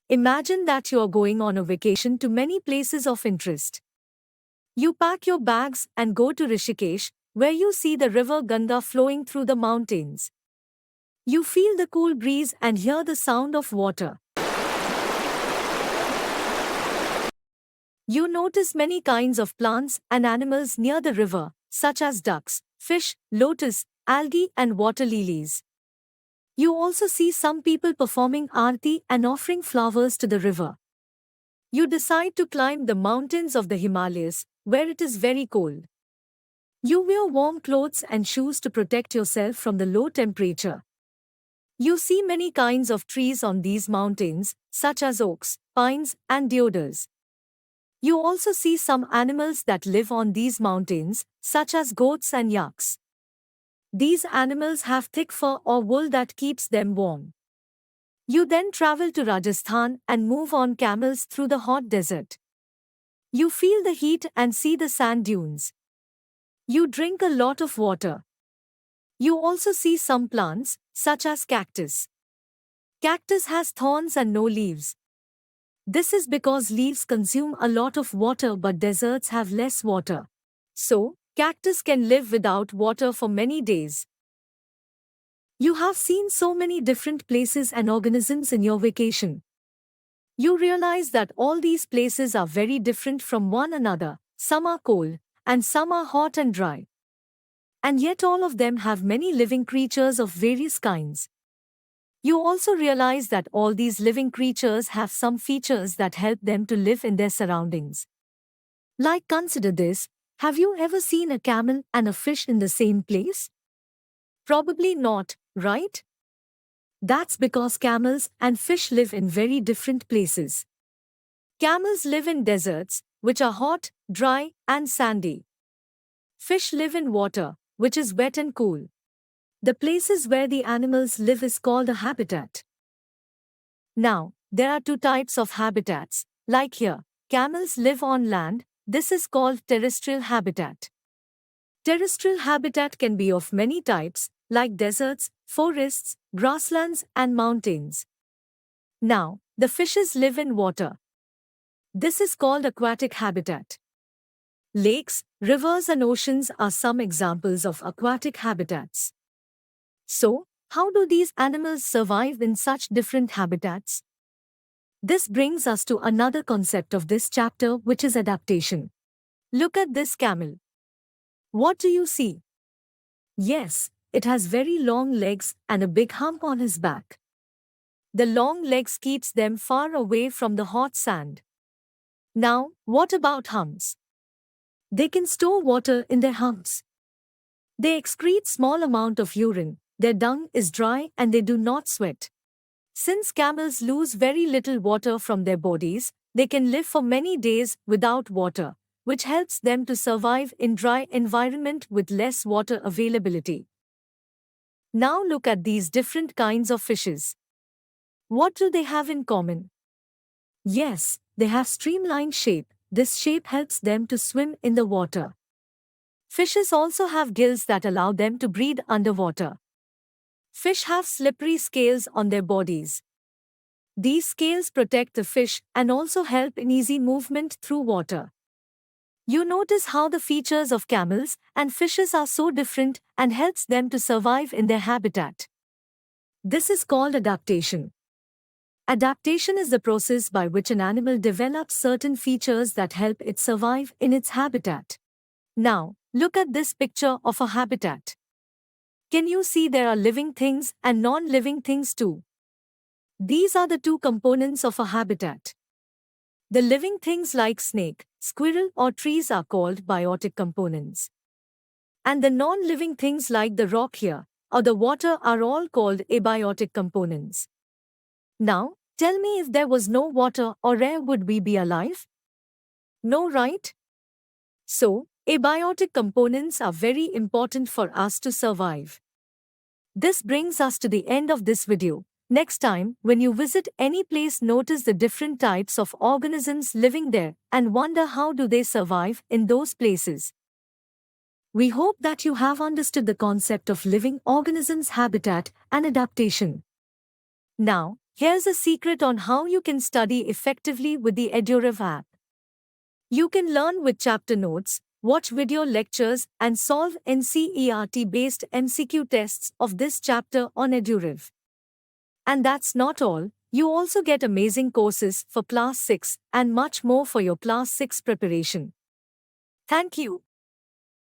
Imagine that you are going on a vacation to many places of interest. You pack your bags and go to Rishikesh, where you see the river Ganga flowing through the mountains. You feel the cool breeze and hear the sound of water. You notice many kinds of plants and animals near the river, such as ducks, fish, lotus, algae, and water lilies. You also see some people performing aarti and offering flowers to the river. You decide to climb the mountains of the Himalayas, where it is very cold. You wear warm clothes and shoes to protect yourself from the low temperature. You see many kinds of trees on these mountains, such as oaks, pines, and deodars. You also see some animals that live on these mountains, such as goats and yaks. These animals have thick fur or wool that keeps them warm. You then travel to Rajasthan and move on camels through the hot desert. You feel the heat and see the sand dunes. You drink a lot of water. You also see some plants, such as cactus. Cactus has thorns and no leaves. This is because leaves consume a lot of water but deserts have less water. So, cactus can live without water for many days. You have seen so many different places and organisms in your vacation. You realize that all these places are very different from one another. Some are cold, and some are hot and dry. And yet all of them have many living creatures of various kinds. You also realize that all these living creatures have some features that help them to live in their surroundings. Like, consider this: have you ever seen a camel and a fish in the same place? Probably not, right? That's because camels and fish live in very different places. Camels live in deserts, which are hot, dry, and sandy. Fish live in water, which is wet and cool. The places where the animals live is called a habitat. Now, there are two types of habitats. Like here, camels live on land. This is called terrestrial habitat. Terrestrial habitat can be of many types, like deserts, forests, grasslands, and mountains. Now, the fishes live in water. This is called aquatic habitat. Lakes, rivers, and oceans are some examples of aquatic habitats. So, how do these animals survive in such different habitats? This brings us to another concept of this chapter, which is adaptation. Look at this camel. What do you see? Yes, it has very long legs and a big hump on his back. The long legs keeps them far away from the hot sand. Now, what about humps? They can store water in their humps. They excrete small amount of urine. Their dung is dry and they do not sweat. Since camels lose very little water from their bodies, they can live for many days without water, which helps them to survive in dry environment with less water availability. Now look at these different kinds of fishes. What do they have in common? Yes, they have streamlined shape. This shape helps them to swim in the water. Fishes also have gills that allow them to breathe underwater. Fish have slippery scales on their bodies. These scales protect the fish and also help in easy movement through water. You notice how the features of camels and fishes are so different and helps them to survive in their habitat. This is called adaptation. Adaptation is the process by which an animal develops certain features that help it survive in its habitat. Now, look at this picture of a habitat. Can you see there are living things and non-living things too? These are the two components of a habitat. The living things like snake, squirrel, or trees are called biotic components. And the non-living things like the rock here, or the water are all called abiotic components. Now, tell me, if there was no water or air, would we be alive? No, right? So, abiotic components are very important for us to survive. This brings us to the end of this video. Next time, when you visit any place, notice the different types of organisms living there and wonder how do they survive in those places. We hope that you have understood the concept of living organisms, habitat, and adaptation. Now, Here's a secret on how you can study effectively with the EduRev app. You can learn with chapter notes, watch video lectures, and solve NCERT-based MCQ tests of this chapter on EduRev. And that's not all, you also get amazing courses for Class 6 and much more for your Class 6 preparation. Thank you.